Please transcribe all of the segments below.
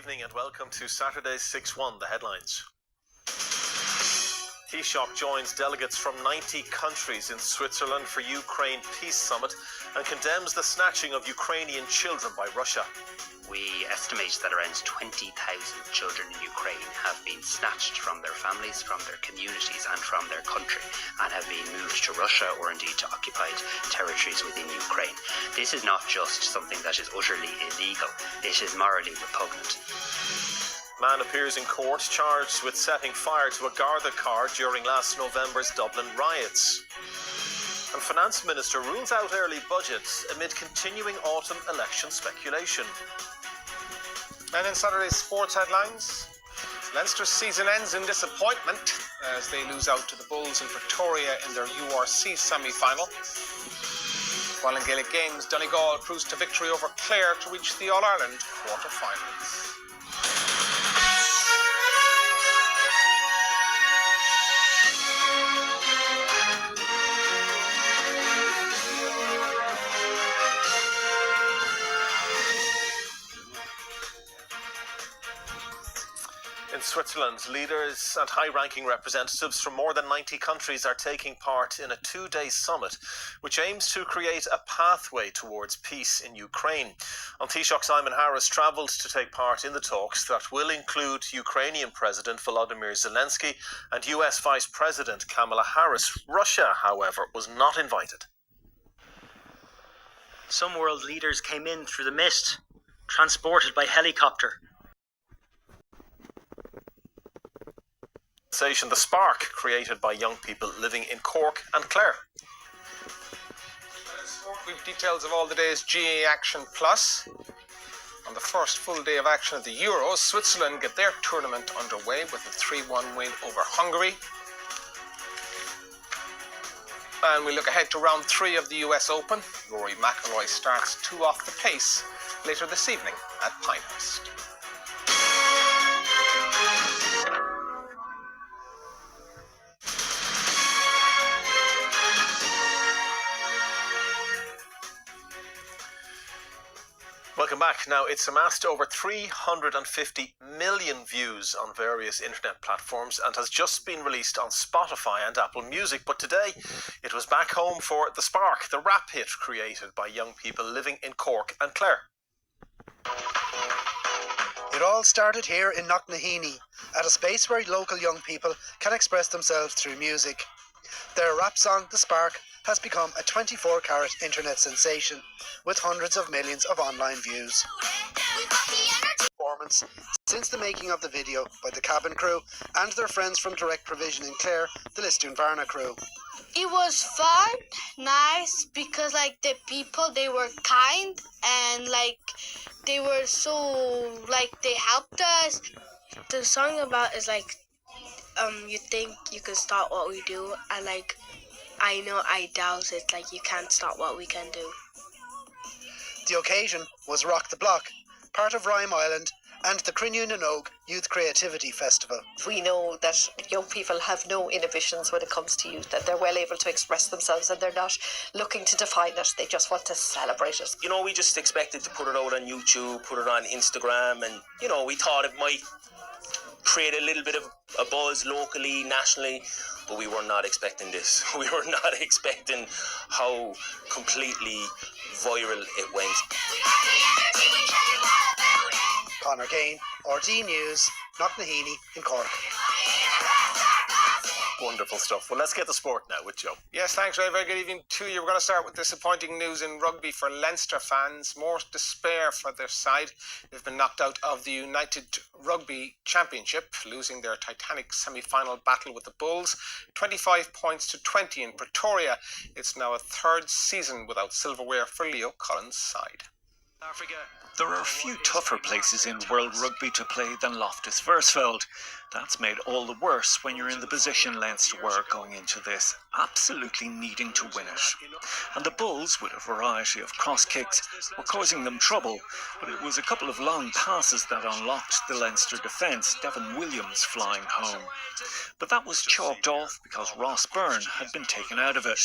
evening and welcome to Saturday's 6-1, the headlines. Taoiseach joins delegates from 90 countries in Switzerland for Ukraine Peace Summit and condemns the snatching of Ukrainian children by Russia. We estimate that around 20,000 children in Ukraine have been snatched from their families, from their communities and from their country and have been moved to Russia or indeed to occupied territories within Ukraine. This is not just something that is utterly illegal, it is morally repugnant. Man appears in court charged with setting fire to a Garda car during last November's Dublin riots. And Finance Minister rules out early budgets amid continuing autumn election speculation. And in Saturday's sports headlines, Leinster's season ends in disappointment as they lose out to the Bulls in Pretoria in their URC semi-final. While in Gaelic games, Donegal cruised to victory over Clare to reach the All-Ireland quarter-finals. In Switzerland, leaders and high-ranking representatives from more than 90 countries are taking part in a two-day summit which aims to create a pathway towards peace in Ukraine. Taoiseach Simon Harris travelled to take part in the talks that will include Ukrainian President Volodymyr Zelensky and US Vice President Kamala Harris. Russia, however, was not invited. Some world leaders came in through the mist, transported by helicopter. The spark created by young people living in Cork and Clare. We've details of all the day's GAA Action Plus. On the first full day of action at the Euros, Switzerland get their tournament underway with a 3-1 win over Hungary. And we look ahead to round 3 of the US Open. Rory McIlroy starts 2 off the pace later this evening at Pinehurst. Welcome back. Now, it's amassed over 350 million views on various internet platforms and has just been released on Spotify and Apple Music. But today, it was back home for The Spark, the rap hit created by young people living in Cork and Clare. It all started here in Knocknaheeny, at a space where local young people can express themselves through music. Their rap song, The Spark, has become a 24-carat internet sensation, with hundreds of millions of online views. Performance since the making of the video by the Cabin crew and their friends from Direct Provision in Clare, the Lisdoonvarna crew. It was fun, nice, because the people, they were kind and they were so, they helped us. The song about is you think you can stop what we do, and I know I doubt it, you can't stop what we can do. The occasion was Rock the Block, part of Rhyme Island and the Crinew na nÓg Youth Creativity Festival. We know that young people have no inhibitions when it comes to youth, that they're well able to express themselves and they're not looking to define it, they just want to celebrate it. You know, we just expected to put it out on YouTube, put it on Instagram, and, we thought it might create a little bit of a buzz locally, nationally, but we were not expecting this. We were not expecting how completely viral it went. Conor Kane, RTÉ News, Knocknaheeny in Cork. Wonderful stuff. Well, let's get the sport now with Joe. Yes, thanks, Ray. Very good evening to you. We're going to start with disappointing news in rugby for Leinster fans. More despair for their side. They've been knocked out of the United Rugby Championship, losing their titanic semi-final battle with the Bulls. 25 points to 20 in Pretoria. It's now a third season without silverware for Leo Collins' side. There are few tougher places in world rugby to play than Loftus Versfeld. That's made all the worse when you're in the position Leinster were going into this, absolutely needing to win it. And the Bulls, with a variety of cross kicks, were causing them trouble, but it was a couple of long passes that unlocked the Leinster defence, Devon Williams flying home. But that was chalked off because Ross Byrne had been taken out of it.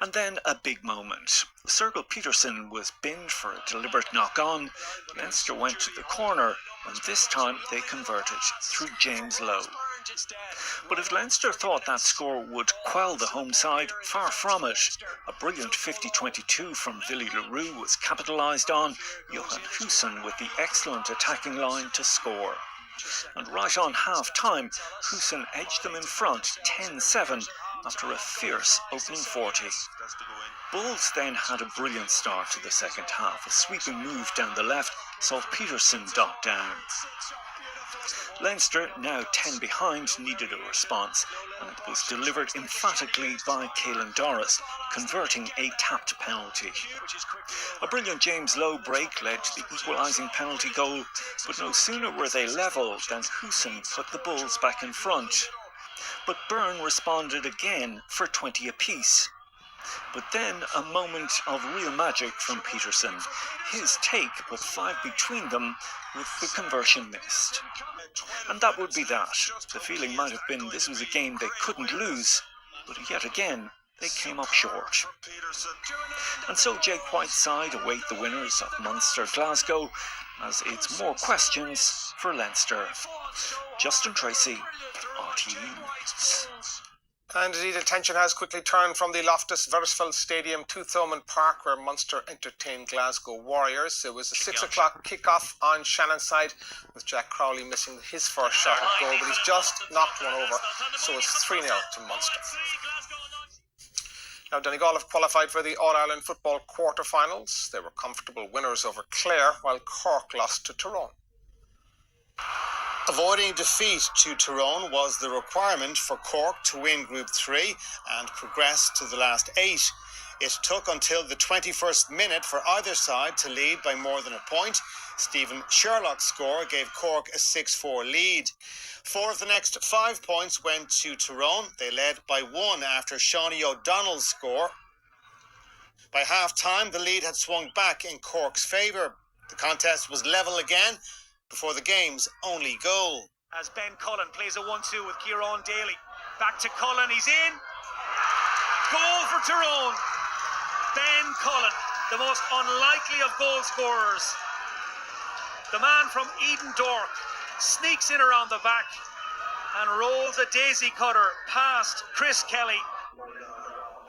And then a big moment. Sergel Peterson was binned for a deliberate knock-on. Leinster went to the corner, and this time they converted through James Lowe. But if Leinster thought that score would quell the home side, far from it. A brilliant 50-22 from Willie le Roux was capitalised on, Johan Huijsen with the excellent attacking line to score. And right on half-time, Huijsen edged them in front 10-7 after a fierce opening 40. Bulls then had a brilliant start to the second half. A sweeping move down the left saw Peterson dot down. Leinster, now 10 behind, needed a response, and it was delivered emphatically by Caelan Doris, converting a tapped penalty. A brilliant James Lowe break led to the equalising penalty goal, but no sooner were they level than Huijsen put the Bulls back in front. But Byrne responded again for 20 apiece. But then a moment of real magic from Peterson. His take put 5 between them, with the conversion missed. And that would be that. The feeling might have been this was a game they couldn't lose, but yet again they came up short. And so Jake White's side await the winners of Munster Glasgow, as it's more questions for Leinster. Justin Tracy, RTE News. And indeed, attention has quickly turned from the Loftus Versfeld Stadium to Thomond Park, where Munster entertained Glasgow Warriors. It was a 6 o'clock kick-off on Shannon's side, with Jack Crowley missing his first shot at goal, but he's just knocked one over, so it's 3-0 to Munster. Now, Donegal have qualified for the All-Ireland football quarter-finals. They were comfortable winners over Clare, while Cork lost to Tyrone. Avoiding defeat to Tyrone was the requirement for Cork to win Group 3 and progress to the last 8. It took until the 21st minute for either side to lead by more than a point. Stephen Sherlock's score gave Cork a 6-4 lead. 4 of the next 5 points went to Tyrone. They led by 1 after Shawnee O'Donnell's score. By half-time, the lead had swung back in Cork's favour. The contest was level again before the game's only goal. As Ben Cullen plays a 1-2 with Kieran Daly. Back to Cullen, he's in. Goal for Tyrone. Ben Cullen, the most unlikely of goal scorers. The man from Eden Dork sneaks in around the back and rolls a daisy cutter past Chris Kelly.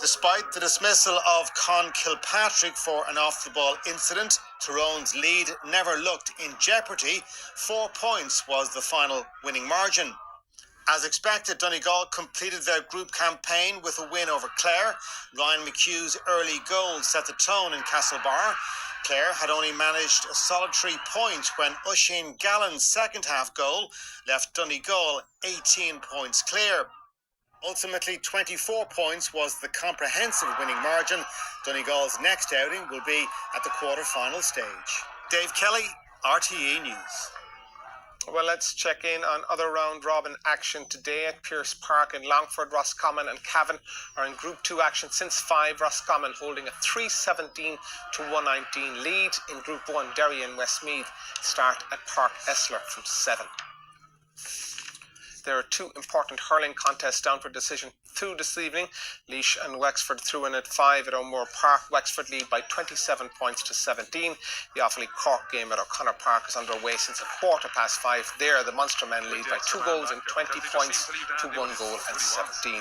Despite the dismissal of Con Kilpatrick for an off-the-ball incident, Tyrone's lead never looked in jeopardy. 4 points was the final winning margin. As expected, Donegal completed their group campaign with a win over Clare. Ryan McHugh's early goal set the tone in Castlebar. Clare had only managed a solitary point when Oisin Gallen's second-half goal left Donegal 18 points clear. Ultimately, 24 points was the comprehensive winning margin. Donegal's next outing will be at the quarter-final stage. Dave Kelly, RTE News. Well, let's check in on other round-robin action today at Pearse Park in Longford. Roscommon and Cavan are in Group 2 action since 5. Roscommon holding a 3-17 to 1-19 lead. In Group 1, Derry and Westmeath start at Park Esler from 7. There are 2 important hurling contests down for decision through this evening. Laois and Wexford threw in at 5 at O'Moore Park. Wexford lead by 27 points to 17. The Offaly Cork game at O'Connor Park is underway since 5:15. There, the Munster men lead by 2 goals and 20 points to 1 goal and 17.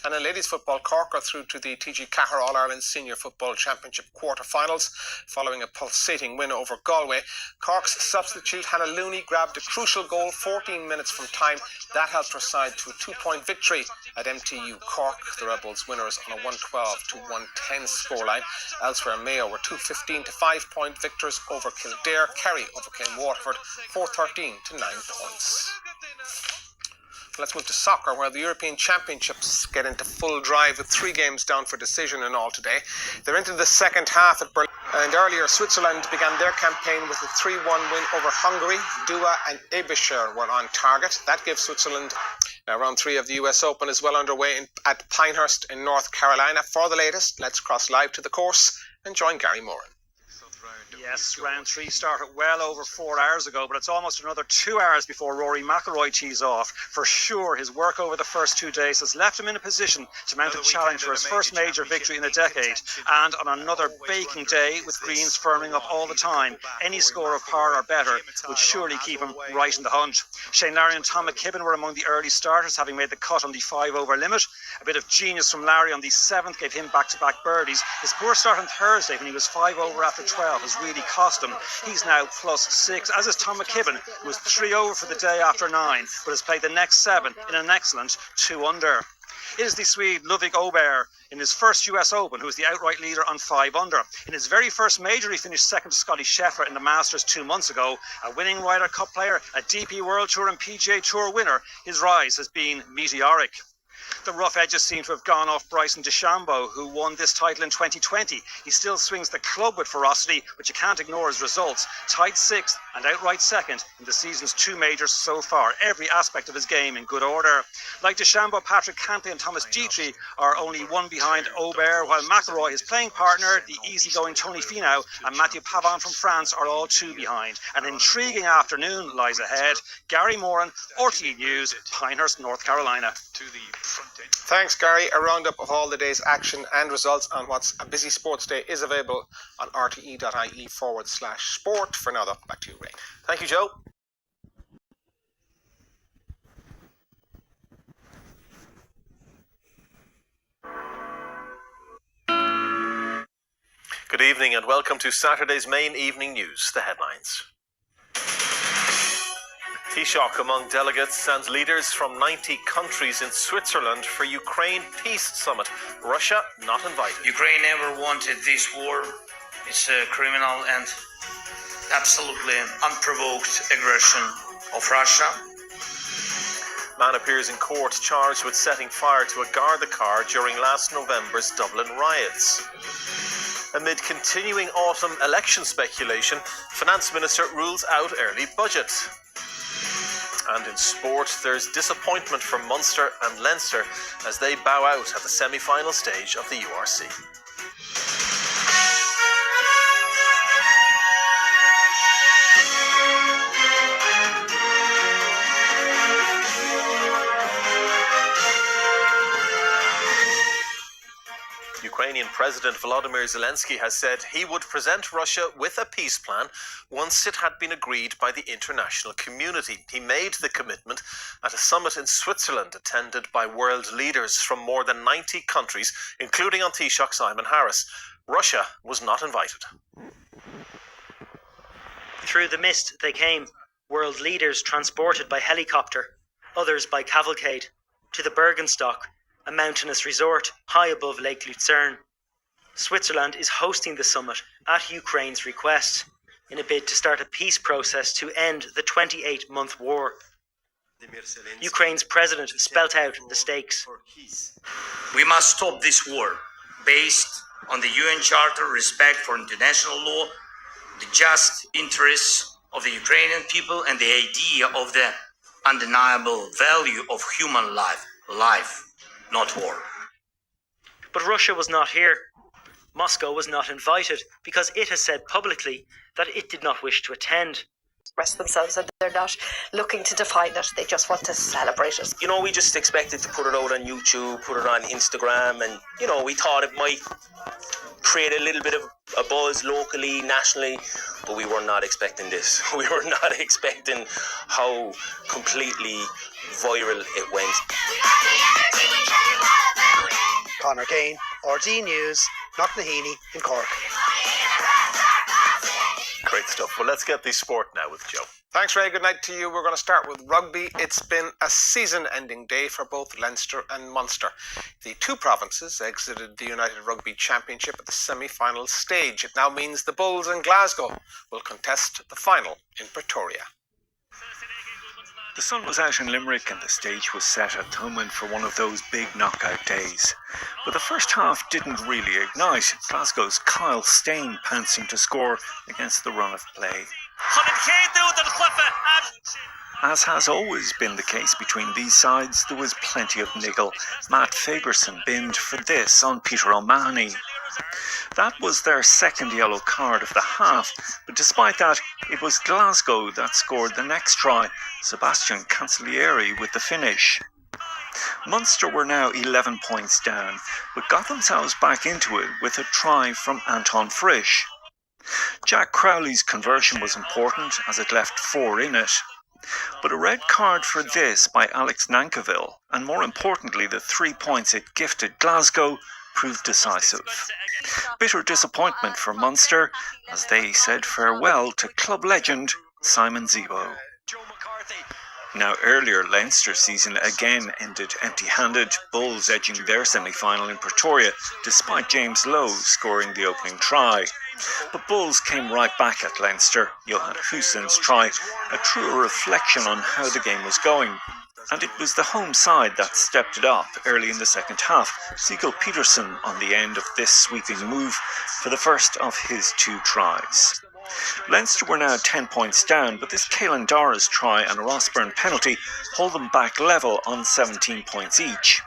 And in ladies football, Cork are through to the TG Cahir All-Ireland Senior Football Championship quarter-finals following a pulsating win over Galway. Cork's substitute Hannah Looney grabbed a crucial goal 14 minutes from time. That helped her side to a 2-point victory at MTU Cork. The Rebels winners on a 112 to 110 scoreline. Elsewhere, Mayo were 2-15 to 5-point victors over Kildare. Kerry overcame Waterford 4-13 to 9 points. Let's move to soccer, where the European Championships get into full drive with 3 games down for decision in all today. They're into the second half at Berlin. And earlier, Switzerland began their campaign with a 3-1 win over Hungary. Dua and Ebischer were on target. That gives Switzerland. Now, round 3 of the US Open is well underway at Pinehurst in North Carolina. For the latest, let's cross live to the course and join Gary Moran. Yes, round 3 started well over 4 hours ago, but it's almost another 2 hours before Rory McIlroy tees off. For sure, his work over the first 2 days has left him in a position to mount a challenge for his first major victory in a decade. And on another baking day, with greens firming up all the time, any score of par or better would surely keep him right in the hunt. Shane Larry and Tom McKibben were among the early starters, having made the cut on the 5-over limit. A bit of genius from Larry on the 7th gave him back-to-back birdies. His poor start on Thursday, when he was 5 over after 12, has really cost him. He's now +6, as is Tom McKibben, who was 3 over for the day after 9, but has played the next 7 in an excellent 2 under. It is the Swede Ludvig Åberg in his first US Open who is the outright leader on 5 under. In his very first major, he finished second to Scotty Scheffler in the Masters 2 months ago. A winning Ryder Cup player, a DP World Tour and PGA Tour winner, his rise has been meteoric. The rough edges seem to have gone off Bryson DeChambeau, who won this title in 2020. He still swings the club with ferocity, but you can't ignore his results. Tied 6th and outright 2nd in the season's 2 majors so far. Every aspect of his game in good order. Like DeChambeau, Patrick Cantlay and Thomas Dietrich are only 1 behind Åberg, while McIlroy, his playing partner, the easygoing Tony Finau, and Mathieu Pavon from France are all 2 behind. An intriguing afternoon lies ahead. Gary Moran, RTE News, Pinehurst, North Carolina. Thanks, Gary. A roundup of all the day's action and results on what's a busy sports day is available on rte.ie/sport. For now, though, back to you, Ray. Thank you, Joe. Good evening and welcome to Saturday's main evening news. The headlines. Taoiseach among delegates and leaders from 90 countries in Switzerland for Ukraine Peace Summit. Russia not invited. Ukraine never wanted this war. It's a criminal and absolutely unprovoked aggression of Russia. Man appears in court charged with setting fire to a Garda car during last November's Dublin riots. Amid continuing autumn election speculation, Finance Minister rules out early budget. And in sport, there's disappointment for Munster and Leinster as they bow out at the semi-final stage of the URC. Ukrainian President Volodymyr Zelensky has said he would present Russia with a peace plan once it had been agreed by the international community. He made the commitment at a summit in Switzerland attended by world leaders from more than 90 countries, including on Taoiseach Simon Harris. Russia was not invited. Through the mist they came, world leaders transported by helicopter, others by cavalcade, to the Bergenstock, a mountainous resort high above Lake Lucerne. Switzerland is hosting the summit at Ukraine's request in a bid to start a peace process to end the 28-month war. Ukraine's president spelt out the stakes. We must stop this war based on the UN Charter, respect for international law, the just interests of the Ukrainian people, and the idea of the undeniable value of human life, not war. But Russia was not here. Moscow was not invited because it has said publicly that it did not wish to attend. Express themselves, and they're not looking to define it, they just want to celebrate it. You know, we just expected to put it out on YouTube, put it on Instagram, and, you know, we thought it might create a little bit of a buzz locally, nationally, but we were not expecting this. We were not expecting how completely viral it went. Conor Kane, RTE News, Knocknaheeny in Cork. Great stuff. Well, let's get the sport now with Joe. Thanks, Ray. Good night to you. We're going to start with rugby. It's been a season-ending day for both Leinster and Munster. The two provinces exited the United Rugby Championship at the semi-final stage. It now means the Bulls in Glasgow will contest the final in Pretoria. The sun was out in Limerick and the stage was set at Thomond for one of those big knockout days. But the first half didn't really ignite. Glasgow's Kyle Stain pouncing to score against the run of play. As has always been the case between these sides, there was plenty of niggle. Matt Fagerson binned for this on Peter O'Mahony. That was their second yellow card of the half, but despite that, it was Glasgow that scored the next try, Sebastian Cancellieri with the finish. Munster were now 11 points down, but got themselves back into it with a try from Anton Frisch. Jack Crowley's conversion was important as it left 4 in it. But a red card for this by Alex Nankivil, and more importantly the 3 points it gifted Glasgow, proved decisive. Bitter disappointment for Munster as they said farewell to club legend Simon Zebo. Now earlier Leinster's season again ended empty-handed, Bulls edging their semi-final in Pretoria despite James Lowe scoring the opening try. But Bulls came right back at Leinster, Johan Hussein's try, a truer reflection on how the game was going. And it was the home side that stepped it up early in the second half. Sigel Peterson on the end of this sweeping move for the first of his 2 tries. Leinster were now 10 points down, but this Caelan Doris try and a Rossburn penalty hold them back level on 17 points each.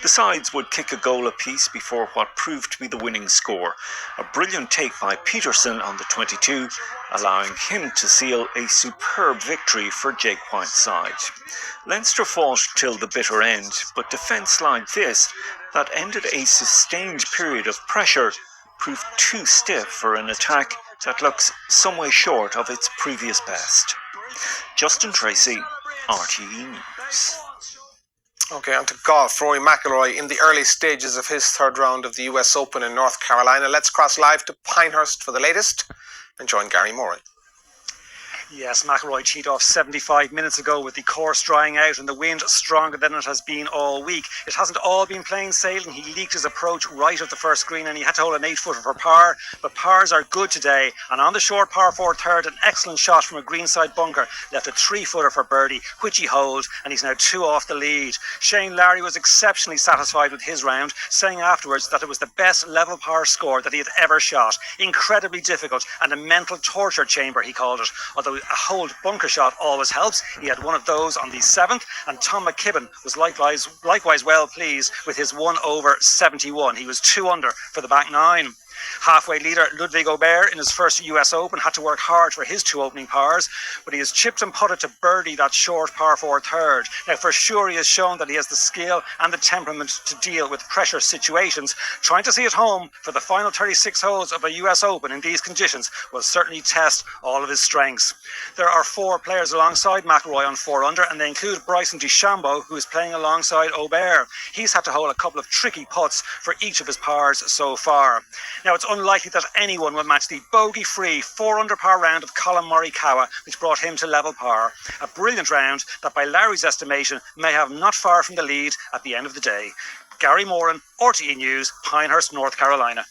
The sides would kick a goal apiece before what proved to be the winning score. A brilliant take by Peterson on the 22, allowing him to seal a superb victory for Jake White's side. Leinster fought till the bitter end, but defence like this, that ended a sustained period of pressure, proved too stiff for an attack that looks some way short of its previous best. Justin Tracy, RTE News. Okay, on to golf. Rory McIlroy in the early stages of his third round of the US Open in North Carolina. Let's cross live to Pinehurst for the latest and join Gary Murray. Yes, McIlroy teed off 75 minutes ago with the course drying out and the wind stronger than it has been all week. It hasn't all been plain sailing. He leaked his approach right of the first green and he had to hold an 8-footer for par, but pars are good today. And on the short par 4 third, an excellent shot from a greenside bunker left a 3-footer for birdie, which he holds, and he's now 2 off the lead. Shane Larry was exceptionally satisfied with his round, saying afterwards that it was the best level par score that he had ever shot. Incredibly difficult and a mental torture chamber, he called it. Although a hold bunker shot always helps. He had one of those on the 7th, and Tom McKibben was likewise well pleased with his 1 over 71. He was 2 under for the back 9. Halfway leader Ludwig Aubert in his first US Open had to work hard for his 2 opening pars, but he has chipped and putted to birdie that short par 4 third. Now for sure he has shown that he has the skill and the temperament to deal with pressure situations. Trying to see it home for the final 36 holes of a US Open in these conditions will certainly test all of his strengths. There are 4 players alongside McIlroy on 4 under, and they include Bryson DeChambeau, who is playing alongside Aubert. He's had to hold a couple of tricky putts for each of his pars so far. Now it's unlikely that anyone will match the bogey-free 4 under par round of Colin Morikawa, which brought him to level par. A brilliant round that by Larry's estimation may have not far from the lead at the end of the day. Gary Moran, RTE News, Pinehurst, North Carolina.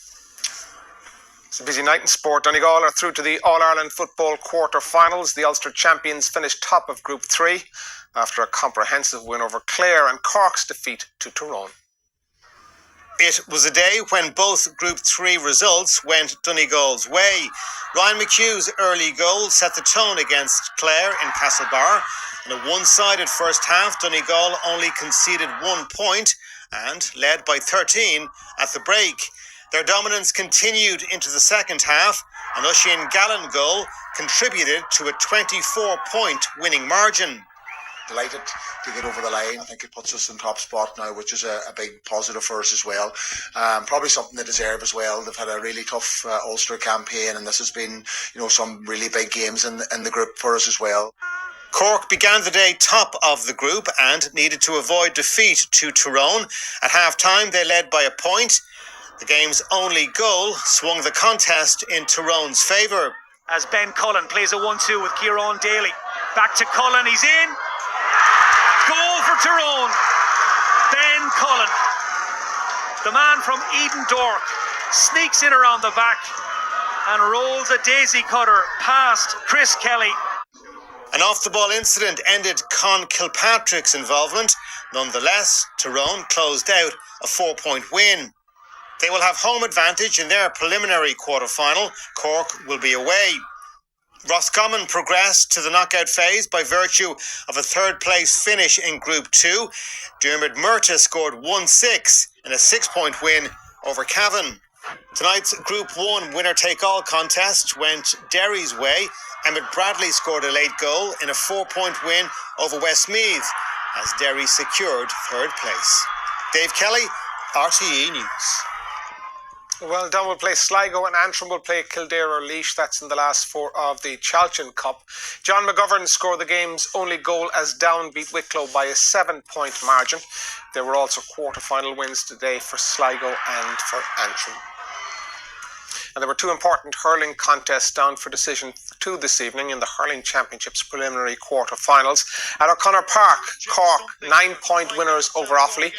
It's a busy night in sport. Donegal are through to the All-Ireland football quarter-finals. The Ulster champions finished top of Group 3 after a comprehensive win over Clare and Cork's defeat to Tyrone. It was a day when both Group 3 results went Donegal's way. Ryan McHugh's early goal set the tone against Clare in Castlebar. In a one-sided first half, Donegal only conceded 1 point and led by 13 at the break. Their dominance continued into the second half. An Oisin Gallen goal contributed to a 24-point winning margin. Delighted to get over the line. I think it puts us in top spot now, which is a big positive for us as well. Probably something they deserve as well. They've had a really tough Ulster campaign, and this has been, some really big games in the group for us as well. Cork began the day top of the group and needed to avoid defeat to Tyrone. At half-time, they led by a point. The game's only goal swung the contest in Tyrone's favour. As Ben Cullen plays a 1-2 with Kieran Daly. Back to Cullen, he's in. Goal for Tyrone. Ben Cullen, the man from Eden Dork, sneaks in around the back and rolls a daisy cutter past Chris Kelly. An off-the-ball incident ended Con Kilpatrick's involvement. Nonetheless, Tyrone closed out a 4-point win. They will have home advantage in their preliminary quarter-final. Cork will be away. Roscommon progressed to the knockout phase by virtue of a third-place finish in Group 2. Dermot Murta scored 1-6 in a 6-point win over Cavan. Tonight's Group 1 winner-take-all contest went Derry's way. Emmett Bradley scored a late goal in a 4-point win over Westmeath as Derry secured third place. Dave Kelly, RTE News. Well, Down will play Sligo and Antrim will play Kildare or Laois. That's in the last 4 of the Chalchin Cup. John McGovern scored the game's only goal as Down beat Wicklow by a 7-point margin. There were also quarter-final wins today for Sligo and for Antrim. And there were 2 important hurling contests down for decision 2 this evening in the Hurling Championships preliminary quarter-finals. At O'Connor Park, Cork 9-point winners over Offaly.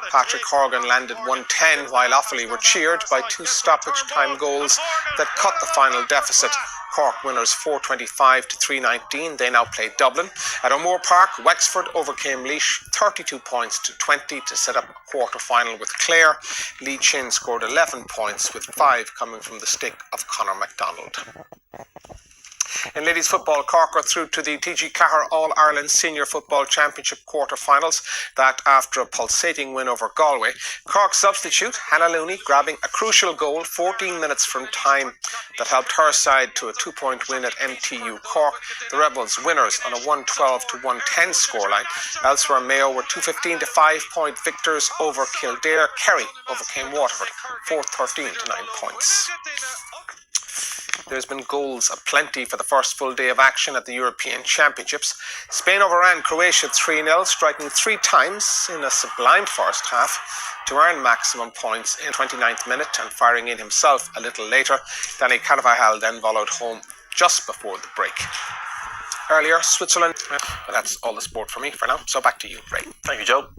Patrick Horgan landed 110, while Offaly were cheered by 2 stoppage time goals that cut the final deficit. Cork winners 425 to 319. They now play Dublin. At O'Moore Park, Wexford overcame Laois 32 points to 20 to set up a quarter-final with Clare. Lee Chin scored 11 points, with 5 coming from the stick of Conor MacDonald. In ladies football, Cork are through to the TG Cahir All-Ireland Senior Football Championship quarter-finals. That after a pulsating win over Galway. Cork substitute Hannah Looney grabbing a crucial goal 14 minutes from time that helped her side to a 2-point win at MTU Cork. The Rebels winners on a 112 to 110 scoreline. Elsewhere, Mayo were 215 to 5-point victors over Kildare. Kerry overcame Waterford 413 to 9 points. There's been goals aplenty for the first full day of action at the European Championships. Spain overran Croatia 3-0, striking 3 times in a sublime first half to earn maximum points in the 29th minute and firing in himself a little later. Danny Carvajal then followed home just before the break. Earlier, Switzerland. Well, that's all the sport for me for now. So back to you, Ray. Thank you, Joe.